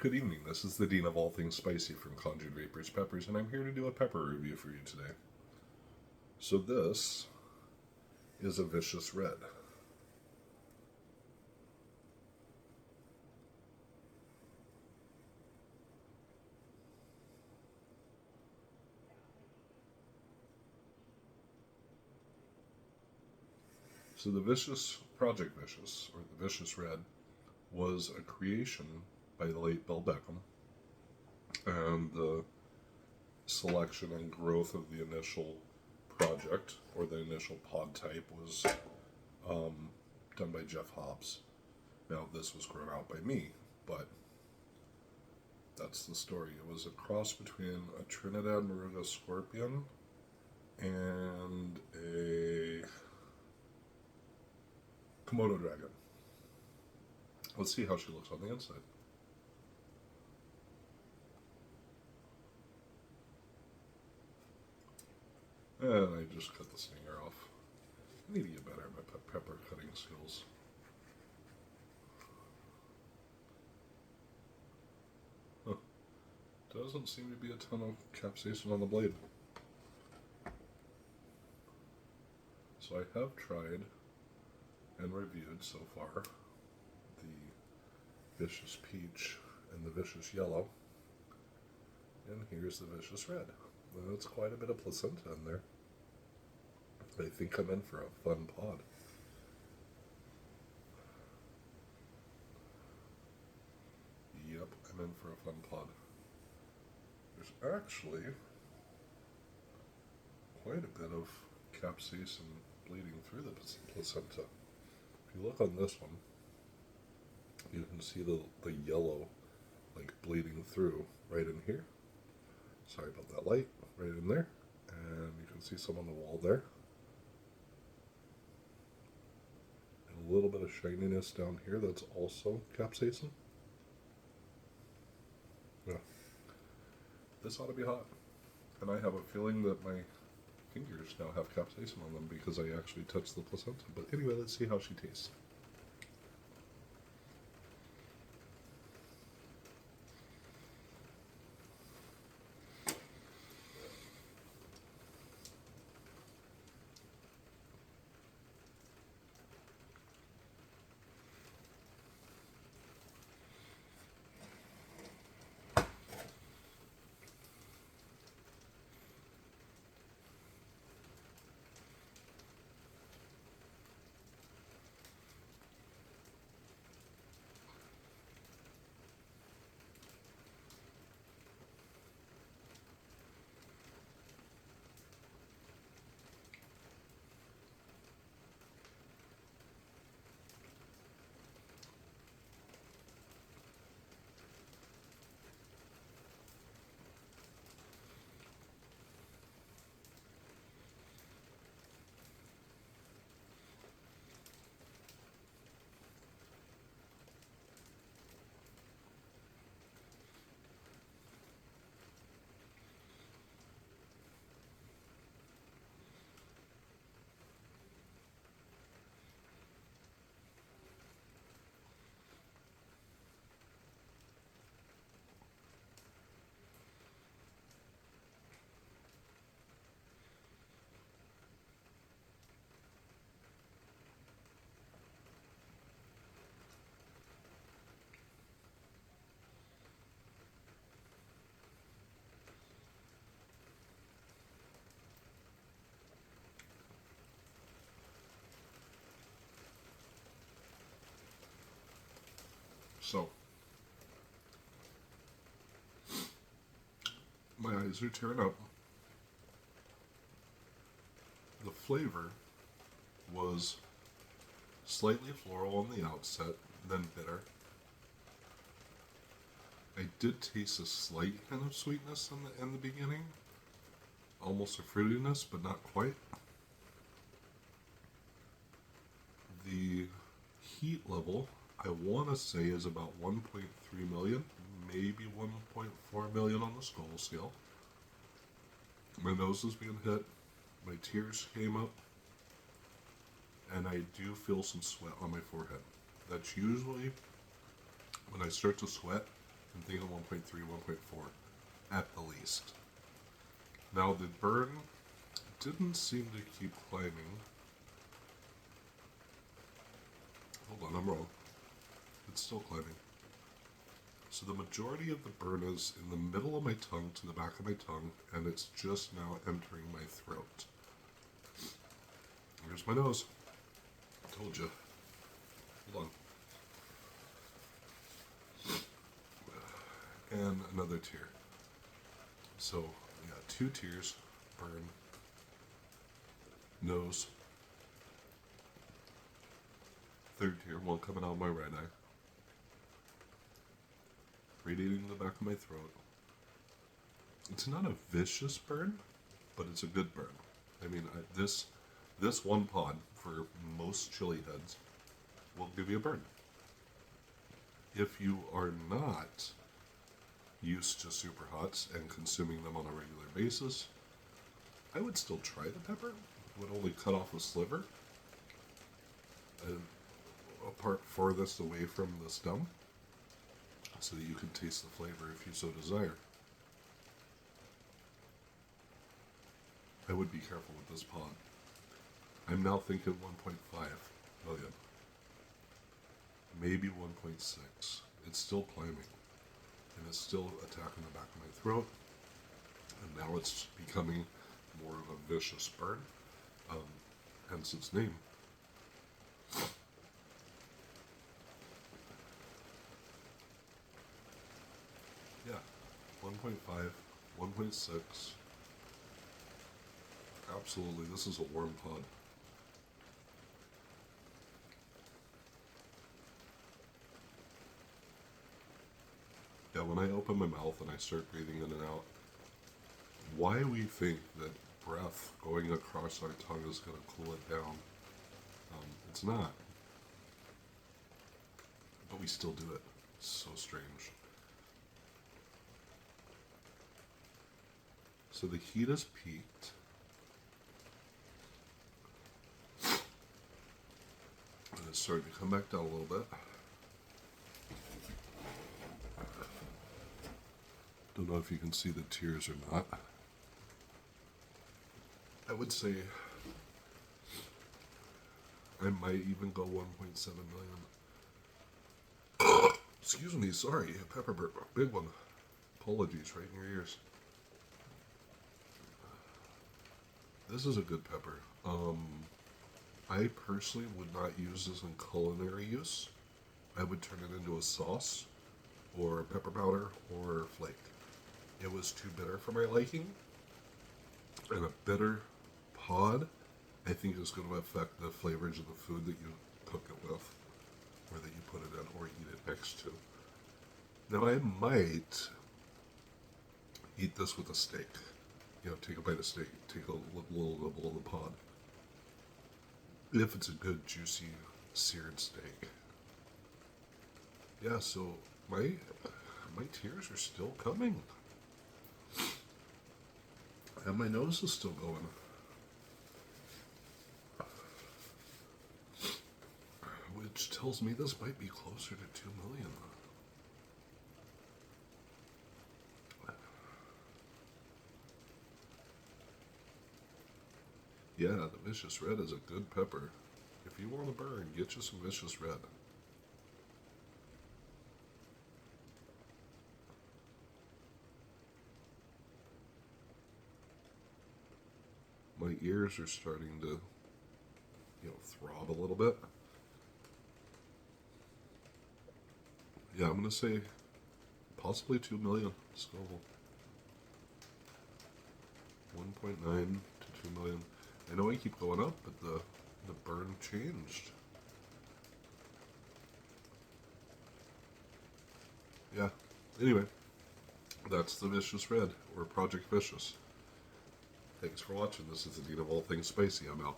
Good evening. This is the Dean of all things spicy from Conjured Vapors Peppers, and I'm here to do a pepper review for you today. So this is a Vicious Red. So the Project Vicious, or the Vicious Red, was a creation by the late Bill Beckham, and the selection and growth of the initial project, or the initial pod type, was done by Jeff Hobbs. Now, this was grown out by me, but that's the story. It was a cross between a Trinidad Moruga Scorpion and a Komodo Dragon. Let's see how she looks on the inside. And I just cut the stinger off. I need to get better at my pepper cutting skills. Huh. Doesn't seem to be a ton of capsaicin on the blade. So I have tried and reviewed so far the Vicious Peach and the Vicious Yellow. And here's the Vicious Red. Well, it's quite a bit of placenta in there. I think I'm in for a fun pod. Yep, I'm in for a fun pod. There's actually quite a bit of capsaicin bleeding through the placenta. If you look on this one, you can see the yellow like bleeding through right in here. Sorry about that light, right in there. And you can see some on the wall there. And a little bit of shininess down here that's also capsaicin. Yeah. This ought to be hot. And I have a feeling that my fingers now have capsaicin on them because I actually touched the placenta. But anyway, let's see how she tastes. So, my eyes are tearing up. The flavor was slightly floral on the outset, then bitter. I did taste a slight hint of sweetness in the beginning, almost a fruitiness, but not quite. The heat level, I want to say, is about 1.3 million, maybe 1.4 million on the skull scale. My nose was being hit, my tears came up, and I do feel some sweat on my forehead. That's usually when I start to sweat, I'm thinking 1.3, 1.4 at the least. Now the burn didn't seem to keep climbing. Hold on, I'm wrong. It's still climbing. So the majority of the burn is in the middle of my tongue to the back of my tongue, and it's just now entering my throat. Here's my nose. I told you. Hold on. And another tear. So, yeah, 2 tears, burn, nose, 3rd tear, one coming out of my right eye, radiating the back of my throat. It's not a vicious burn, but it's a good burn. I mean, this one pod for most chili heads will give you a burn. If you are not used to super hots and consuming them on a regular basis, I would still try the pepper. It would only cut off a sliver, a part farthest away from the stem, so that you can taste the flavor if you so desire. I would be careful with this pod. I'm now thinking 1.5 million. Maybe 1.6. It's still climbing. And it's still attacking the back of my throat. And now it's becoming more of a vicious burn. Hence its name. Yeah. 1.5, 1.6. Absolutely, this is a warm pod. Yeah, when I open my mouth and I start breathing in and out, why we think that breath going across our tongue is going to cool it down, it's not. But we still do it. It's so strange. So the heat has peaked. And it's starting to come back down a little bit. Don't know if you can see the tears or not. I would say I might even go 1.7 million. Excuse me, sorry, pepper burp, big one. Apologies, right in your ears. This is a good pepper. I personally would not use this in culinary use. I would turn it into a sauce, or pepper powder, or flake. It was too bitter for my liking, and a bitter pod, I think, is going to affect the flavors of the food that you cook it with, or that you put it in, or eat it next to. Now, I might eat this with a steak. You know, take a bite of steak, take a little nibble of the pod. If it's a good, juicy, seared steak. Yeah, so my tears are still coming. And my nose is still going. Which tells me this might be closer to 2 million. Yeah, the Vicious Red is a good pepper. If you want to burn, get you some Vicious Red. My ears are starting to, throb a little bit. Yeah, I'm going to say possibly 2 million Scoville. 1.9 to 2 million. I know I keep going up, but the burn changed. Yeah. Anyway, that's the Vicious Red, or Project Vicious. Thanks for watching. This is the Dean of All Things Spicy. I'm out.